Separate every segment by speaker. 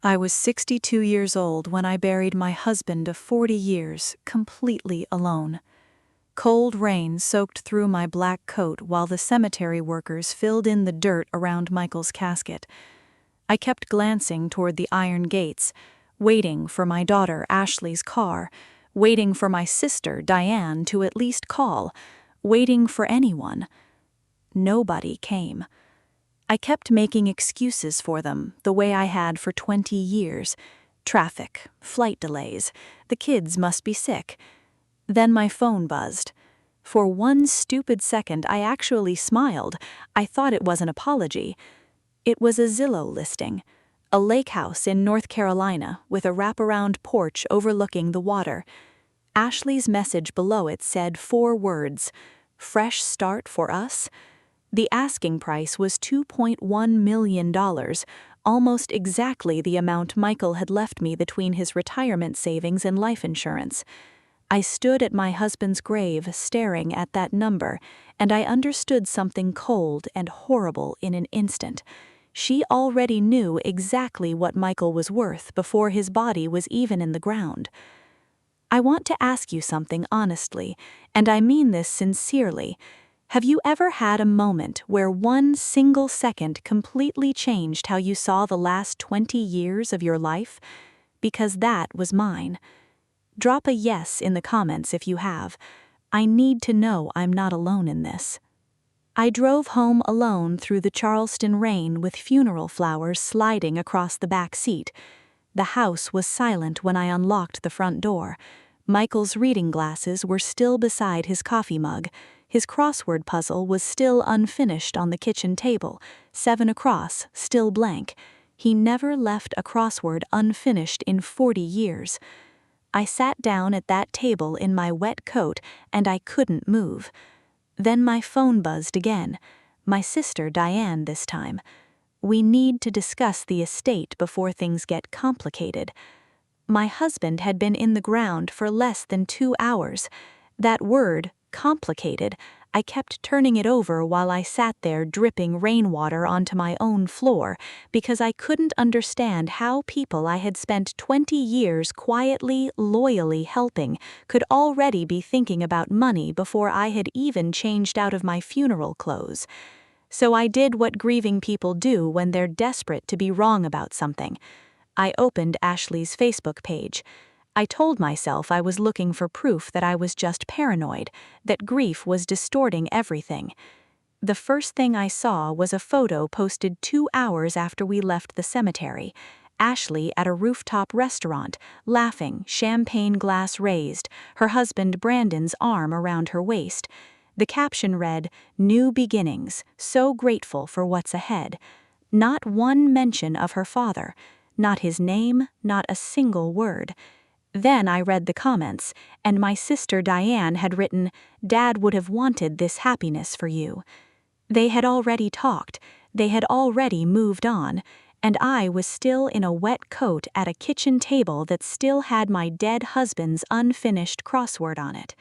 Speaker 1: I was 62 years old when I buried my husband of 40 years, completely alone. Cold rain soaked through my black coat while the cemetery workers filled in the dirt around Michael's casket. I kept glancing toward the iron gates, waiting for my daughter Ashley's car, waiting for my sister Diane to at least call, waiting for anyone. Nobody came. I kept making excuses for them, the way I had for 20 years. Traffic, flight delays, the kids must be sick. Then my phone buzzed. For one stupid second, I actually smiled. I thought it was an apology. It was a Zillow listing. A lake house in North Carolina with a wraparound porch overlooking the water. Ashley's message below it said 4 words, "Fresh start for us." The asking price was $2.1 million, almost exactly the amount Michael had left me between his retirement savings and life insurance. I stood at my husband's grave staring at that number, and I understood something cold and horrible in an instant. She already knew exactly what Michael was worth before his body was even in the ground. I want to ask you something honestly, and I mean this sincerely. Have you ever had a moment where one single second completely changed how you saw the last 20 years of your life? Because that was mine. Drop a yes in the comments if you have. I need to know I'm not alone in this. I drove home alone through the Charleston rain with funeral flowers sliding across the back seat. The house was silent when I unlocked the front door. Michael's reading glasses were still beside his coffee mug. His crossword puzzle was still unfinished on the kitchen table, 7 across, still blank. He never left a crossword unfinished in 40 years. I sat down at that table in my wet coat, and I couldn't move. Then my phone buzzed again. My sister Diane this time. We need to discuss the estate before things get complicated. My husband had been in the ground for less than 2 hours. That word, complicated, I kept turning it over while I sat there dripping rainwater onto my own floor because I couldn't understand how people I had spent 20 years quietly, loyally helping could already be thinking about money before I had even changed out of my funeral clothes. So I did what grieving people do when they're desperate to be wrong about something. I opened Ashley's Facebook page. I told myself I was looking for proof that I was just paranoid, that grief was distorting everything. The first thing I saw was a photo posted 2 hours after we left the cemetery. Ashley at a rooftop restaurant, laughing, champagne glass raised, her husband Brandon's arm around her waist. The caption read, "New beginnings, so grateful for what's ahead." Not one mention of her father, not his name, not a single word. Then I read the comments, and my sister Diane had written, "Dad would have wanted this happiness for you." They had already talked, they had already moved on, and I was still in a wet coat at a kitchen table that still had my dead husband's unfinished crossword on it.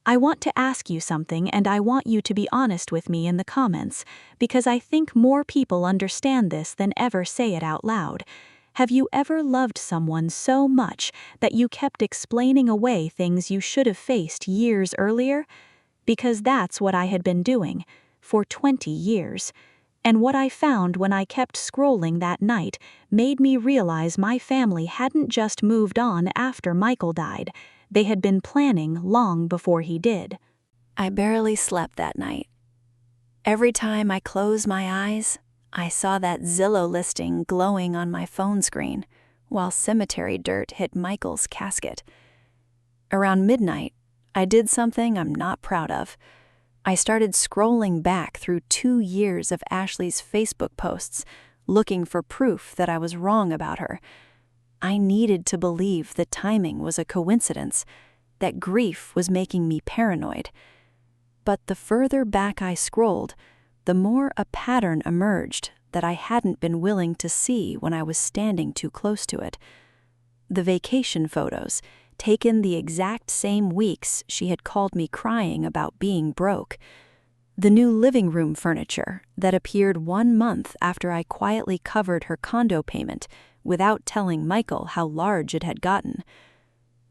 Speaker 1: I want to ask you something, and I want you to be honest with me in the comments, because I think more people understand this than ever say it out loud. Have you ever loved someone so much that you kept explaining away things you should have faced years earlier? Because that's what I had been doing, for 20 years. And what I found when I kept scrolling that night made me realize my family hadn't just moved on after Michael died. They had been planning long before he did. I barely slept that night. Every time I closed my eyes, I saw that Zillow listing glowing on my phone screen, while cemetery dirt hit Michael's casket. Around midnight, I did something I'm not proud of. I started scrolling back through 2 years of Ashley's Facebook posts, looking for proof that I was wrong about her. I needed to believe the timing was a coincidence, that grief was making me paranoid. But the further back I scrolled, the more a pattern emerged that I hadn't been willing to see when I was standing too close to it. The vacation photos, taken the exact same weeks she had called me crying about being broke. The new living room furniture that appeared 1 month after I quietly covered her condo payment
Speaker 2: without telling Michael how large it had gotten.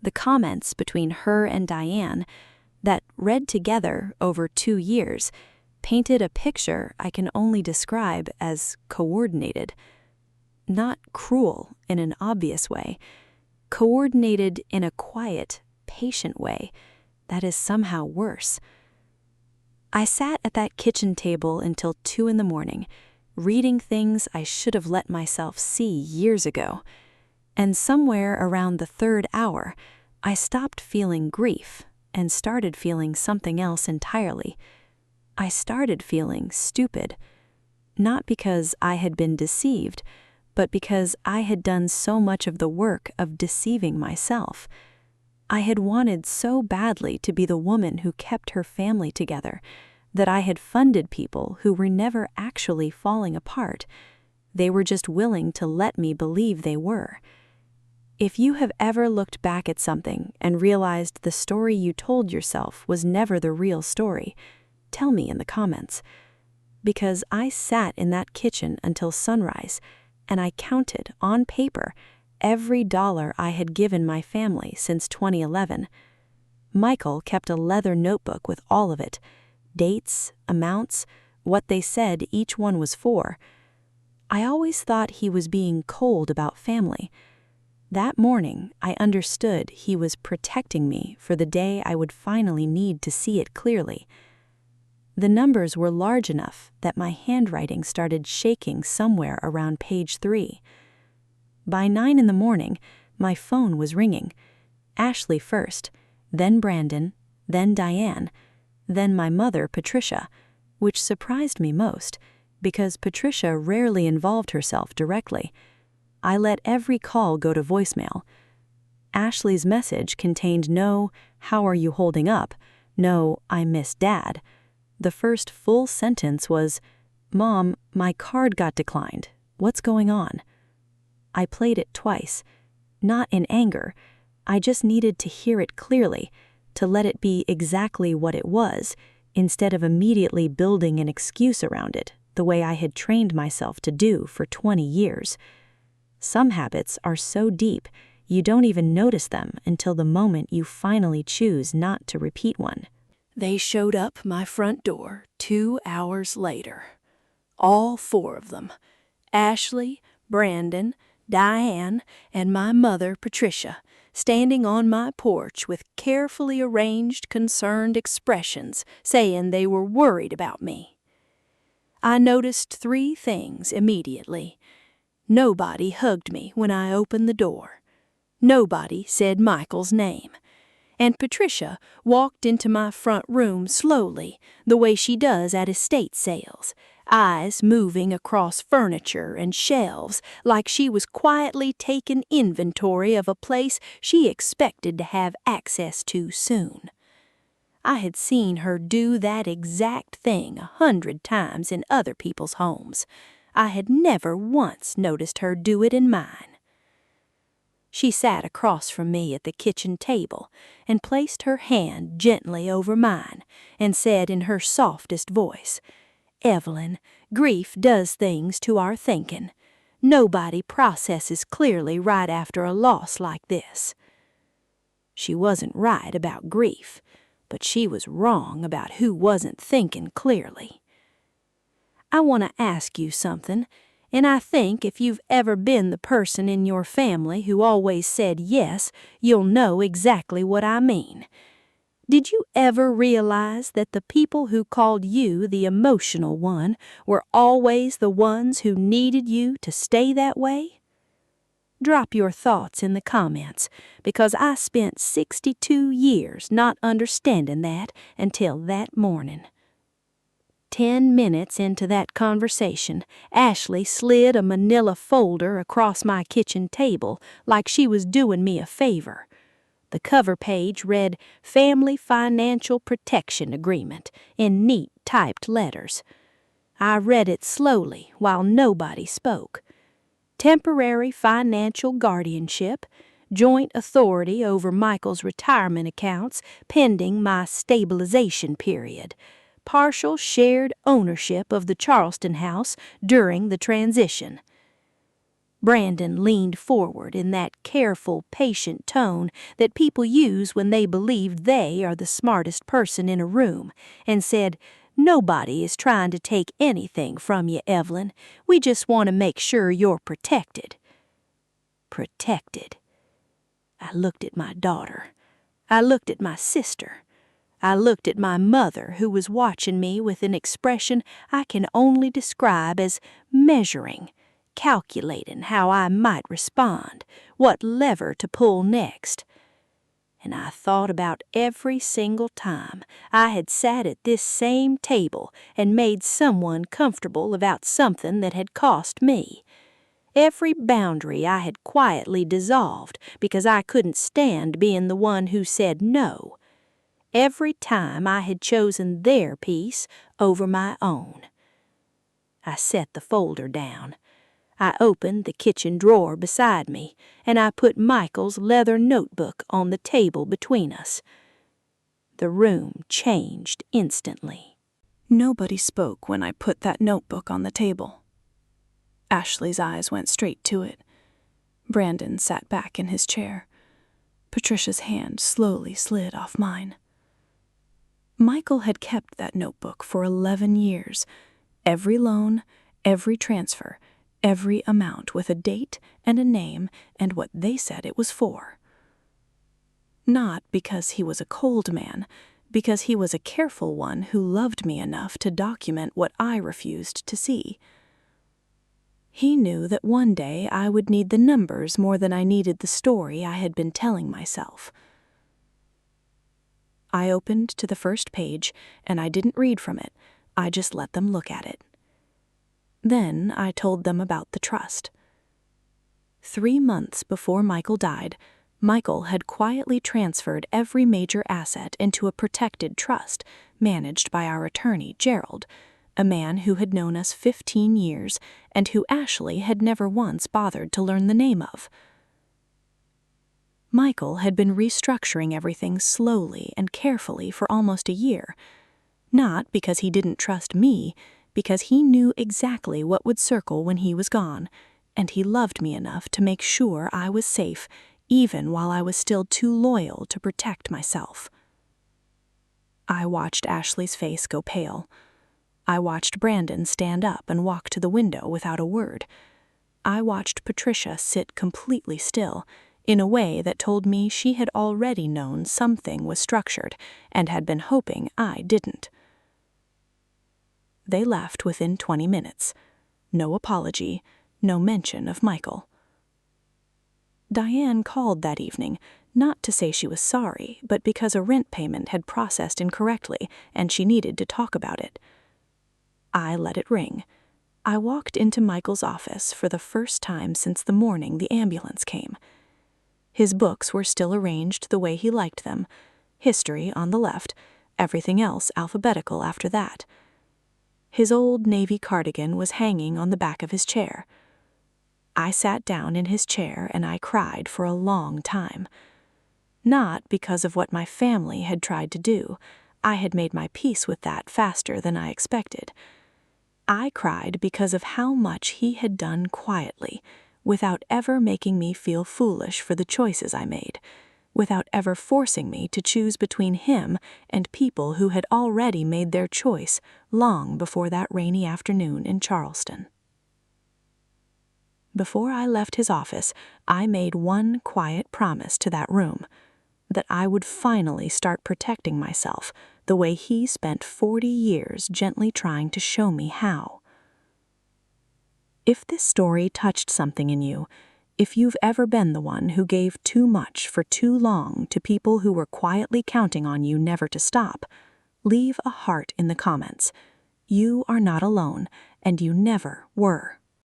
Speaker 2: The comments between her and Diane, that read together over 2 years, painted a picture I can only describe as coordinated. Not cruel in an obvious way, coordinated in a quiet, patient way that is somehow worse. I sat at that kitchen table until 2 in the morning, reading things I should have let myself see years ago. And somewhere around the 3rd hour, I stopped feeling grief and started feeling something else entirely. I started feeling stupid, not because I had been deceived, but because I had done so much of the work of deceiving myself. I had wanted so badly to be the woman who kept her family together that I had funded people who were never actually falling apart. They were just willing to let me believe they were. If you have ever looked back at something and realized the story you told yourself was never the real story, tell me in the comments. Because I sat in that kitchen until sunrise, and I counted, on paper, every dollar I had given my family since 2011. Michael kept a leather notebook with all of it, dates, amounts, what they said each one was for. I always thought he was being cold about family. That morning, I understood he was protecting me for the day I would finally need to see it clearly. The numbers were large enough that my handwriting started shaking somewhere around page 3. By 9 in the morning, my phone was ringing. Ashley first, then Brandon, then Diane, then my mother, Patricia, which surprised me most, because Patricia rarely involved herself directly. I let every call go to voicemail. Ashley's message contained no, "How are you holding up?" no, "I miss Dad." The first full sentence was, "Mom, my card got declined. What's going on?" I played it twice. Not in anger. I just needed to hear it clearly, to let it be exactly what it was, instead of immediately building an excuse around it, the way I had trained myself to do for 20 years. Some habits are so deep, you don't even notice them until the moment you finally choose not to repeat one.
Speaker 3: They showed up my front door 2 hours later. All 4 of them. Ashley, Brandon, Diane, and my mother, Patricia, standing on my porch with carefully arranged, concerned expressions, saying they were worried about me. I noticed 3 things immediately. Nobody hugged me when I opened the door. Nobody said Michael's name. And Patricia walked into my front room slowly, the way she does at estate sales, eyes moving across furniture and shelves like she was quietly taking inventory of a place she expected to have access to soon. I had seen her do that exact thing 100 times in other people's homes. I had never once noticed her do it in mine. She sat across from me at the kitchen table and placed her hand gently over mine and said in her softest voice, "Evelyn, grief does things to our thinking. Nobody processes clearly right after a loss like this." She wasn't right about grief, but she was wrong about who wasn't thinking clearly. I want to ask you something, and I think if you've ever been the person in your family who always said yes, you'll know exactly what I mean. Did you ever realize that the people who called you the emotional one were always the ones who needed you to stay that way? Drop your thoughts in the comments, because I spent 62 years not understanding that until that morning. 10 minutes into that conversation, Ashley slid a manila folder across my kitchen table like she was doing me a favor. The cover page read "Family Financial Protection Agreement" in neat typed letters. I read it slowly while nobody spoke. Temporary financial guardianship, joint authority over Michael's retirement accounts pending my stabilization period, partial shared ownership of the Charleston house during the transition. Brandon leaned forward in that careful, patient tone that people use when they believe they are the smartest person in a room, and said, "Nobody is trying to take anything from you, Evelyn. We just want to make sure you're protected." Protected. I looked at my daughter. I looked at my sister. I looked at my mother, who was watching me with an expression I can only describe as measuring, calculating how I might respond, what lever to pull next. And I thought about every single time I had sat at this same table and made someone comfortable about something that had cost me. Every boundary I had quietly dissolved because I couldn't stand being the one who said no. Every time I had chosen their peace over my own. I set the folder down. I opened the kitchen drawer beside me, and I put Michael's leather notebook on the table between us. The room changed instantly.
Speaker 1: Nobody spoke when I put that notebook on the table. Ashley's eyes went straight to it. Brandon sat back in his chair. Patricia's hand slowly slid off mine. Michael had kept that notebook for 11 years. Every loan, every transfer, every amount with a date and a name and what they said it was for. Not because he was a cold man, because he was a careful one who loved me enough to document what I refused to see. He knew that one day I would need the numbers more than I needed the story I had been telling myself. I opened to the first page, and I didn't read from it. I just let them look at it. Then I told them about the trust. 3 months before Michael died, Michael had quietly transferred every major asset into a protected trust managed by our attorney, Gerald, a man who had known us 15 years and who Ashley had never once bothered to learn the name of. Michael had been restructuring everything slowly and carefully for almost a year, not because he didn't trust me, because he knew exactly what would circle when he was gone, and he loved me enough to make sure I was safe, even while I was still too loyal to protect myself. I watched Ashley's face go pale. I watched Brandon stand up and walk to the window without a word. I watched Patricia sit completely still, in a way that told me she had already known something was structured and had been hoping I didn't. They left within 20 minutes. No apology, no mention of Michael. Diane called that evening, not to say she was sorry, but because a rent payment had processed incorrectly and she needed to talk about it. I let it ring. I walked into Michael's office for the first time since the morning the ambulance came. His books were still arranged the way he liked them, history on the left, everything else alphabetical after that. His old navy cardigan was hanging on the back of his chair. I sat down in his chair and I cried for a long time. Not because of what my family had tried to do. I had made my peace with that faster than I expected. I cried because of how much he had done quietly, without ever making me feel foolish for the choices I made, without ever forcing me to choose between him and people who had already made their choice long before that rainy afternoon in Charleston. Before I left his office, I made one quiet promise to that room, that I would finally start protecting myself the way he spent 40 years gently trying to show me how. If this story touched something in you, if you've ever been the one who gave too much for too long to people who were quietly counting on you never to stop, leave a heart in the comments. You are not alone, and you never were.